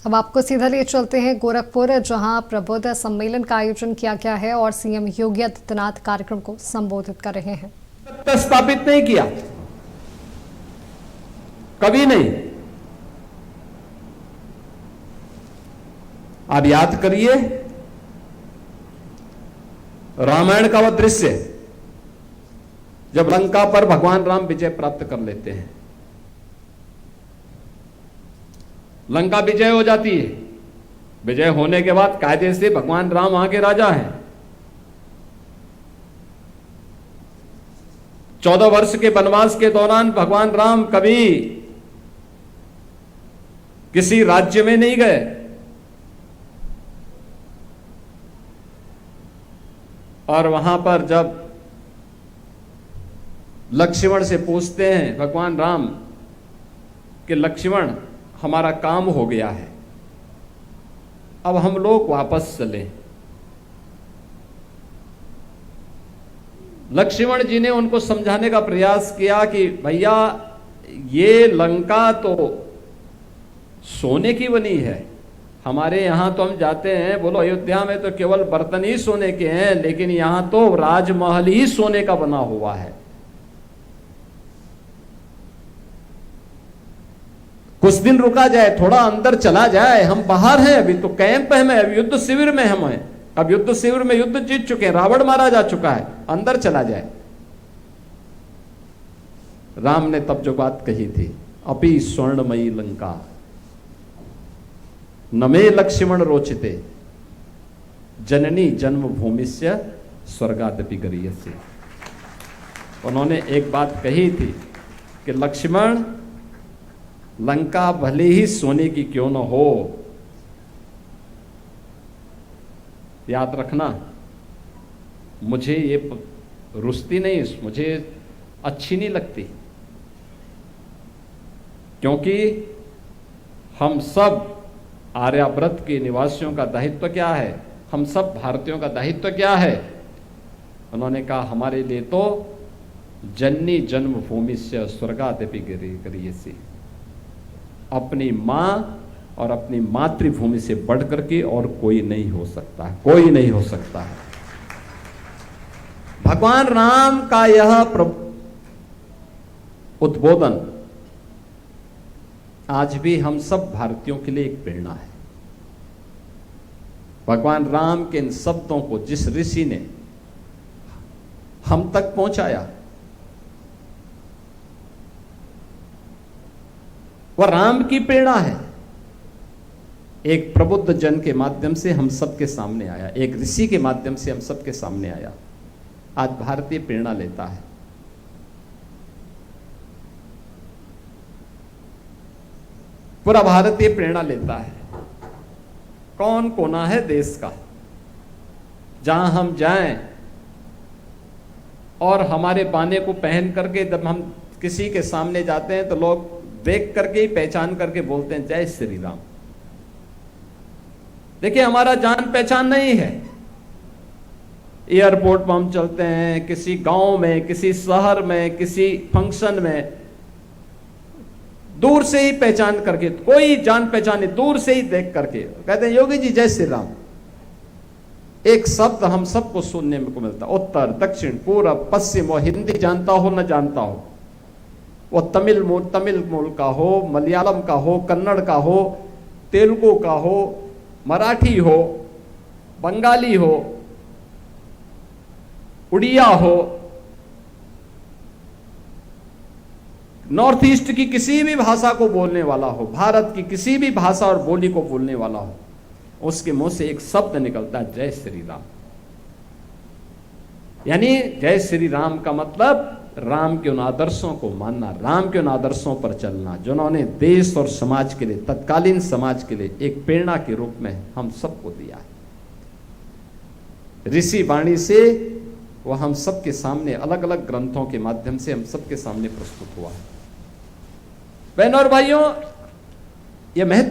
अब आपको सीधा ले चलते हैं गोरखपुर, जहां प्रबुद्ध सम्मेलन का आयोजन किया गया है और सीएम योगी आदित्यनाथ कार्यक्रम को संबोधित कर रहे हैं। स्थापित नहीं किया, कभी नहीं। आप याद करिए रामायण का वह दृश्य जब लंका पर भगवान राम विजय प्राप्त कर लेते हैं, लंका विजय हो जाती है। विजय होने के बाद कायदे से भगवान राम वहां के राजा हैं। 14 वर्ष के वनवास के दौरान भगवान राम कभी किसी राज्य में नहीं गए, और वहां पर जब लक्ष्मण से पूछते हैं भगवान राम कि लक्ष्मण हमारा काम हो गया है, अब हम लोग वापस चलें। लक्ष्मण जी ने उनको समझाने का प्रयास किया कि भैया ये लंका तो सोने की बनी है, हमारे यहां तो हम जाते हैं, बोलो अयोध्या में तो केवल बर्तन ही सोने के हैं, लेकिन यहां तो राजमहल ही सोने का बना हुआ है। कुछ दिन रुका जाए, थोड़ा अंदर चला जाए, हम बाहर हैं, अभी तो कैंप है, मैं अभी युद्ध शिविर में हम हैं, अब युद्ध शिविर में युद्ध जीत चुके हैं, रावण मारा जा चुका है, अंदर चला जाए। राम ने तब जो बात कही थी, अपि स्वर्णमयी लंका नमे लक्ष्मण रोचिते जननी जन्मभूमिस्य स्वर्गादपि गरीयसे। उन्होंने एक बात कही थी कि लक्ष्मण लंका भले ही सोने की क्यों न हो, याद रखना मुझे ये रुचती नहीं, मुझे अच्छी नहीं लगती, क्योंकि हम सब आर्यावर्त के निवासियों का दायित्व क्या है, हम सब भारतीयों का दायित्व क्या है। उन्होंने कहा हमारे लिए तो जननी जन्मभूमि से स्वर्गादपि गरीयसी, अपनी मां और अपनी मातृभूमि से बढ़ करके और कोई नहीं हो सकता है, कोई नहीं हो सकता है। भगवान राम का यह उद्बोधन आज भी हम सब भारतीयों के लिए एक प्रेरणा है। भगवान राम के इन शब्दों को जिस ऋषि ने हम तक पहुंचाया, वह राम की प्रेरणा है। एक प्रबुद्ध जन के माध्यम से हम सबके सामने आया, एक ऋषि के माध्यम से हम सबके सामने आया, आज भारतीय प्रेरणा लेता है। पूरा भारतीय प्रेरणा लेता है। कौन कोना है देश का, जहां हम जाएं और हमारे बाने को पहन करके जब हम किसी के सामने जाते हैं तो लोग देख करके ही पहचान करके बोलते हैं जय श्री राम। देखिए हमारा जान पहचान नहीं है। एयरपोर्ट पर हम चलते हैं, किसी गांव में, किसी शहर में, किसी फंक्शन में, दूर से ही पहचान करके, कोई जान पहचान, दूर से ही देख करके कहते हैं योगी जी जय श्री राम। एक शब्द हम सबको सुनने को मिलता, उत्तर दक्षिण पूरब पश्चिम, वो हिंदी जानता हो न जानता हो, वो तमिल मूल का हो, मलयालम का हो, कन्नड़ का हो, तेलुगु का हो, मराठी हो, बंगाली हो, उड़िया हो, नॉर्थ ईस्ट की किसी भी भाषा को बोलने वाला हो, भारत की किसी भी भाषा और बोली को बोलने वाला हो, उसके मुंह से एक शब्द निकलता है जय श्री राम। यानी जय श्री राम का मतलब राम के उन आदर्शों को मानना, राम के उन आदर्शों पर चलना, जिन्होंने देश और समाज के लिए, तत्कालीन समाज के लिए एक प्रेरणा के रूप में हम सबको दिया है। ऋषि वाणी से वह हम सबके सामने अलग अलग ग्रंथों के माध्यम से हम सबके सामने प्रस्तुत हुआ है। बहनों और भाइयों, यह महत्व